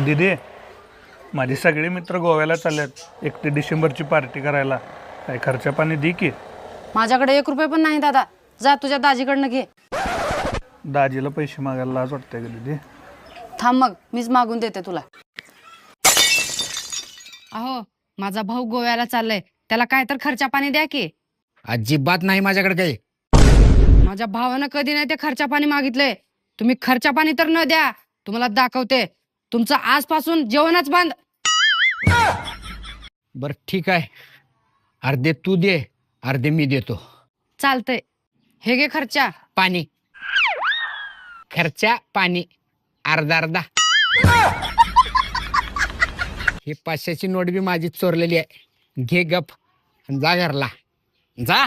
दिदी माझे सगळे मित्र गोव्याला चाललेत 1 डिसेंबरची पार्टी करायला. काय खर्च पाणी दे की. माझ्याकडे 1 रुपये पण नाही दादा. जा तुझ्या दाजीकडनं घे. दाजीला पैसे मागायला लाज वाटते का दिदी? थांब मग मीच मागून देते तुला. अहो माझा भाऊ गोव्याला चाललाय, त्याला काय तर खर्चा पाणी द्या की. अजिबात नाही माझ्याकडे काही. माझ्या भावानं कधी नाही ते खर्चा पाणी मागितलंय. तुम्ही खर्चा पाणी तर न द्या. तुम्हाला दाखवते तुमचं आजपासून जेवणच बंद. बर ठीक आहे, अर्धे तू दे अर्धे मी देतो. चालतंय. हे घे खर्चा. पाणी खर्चा पाणी अर्धा अर्धा. ही 500ची नोट बी माझी चोरलेली आहे. घे गप आणि जा घरला जा.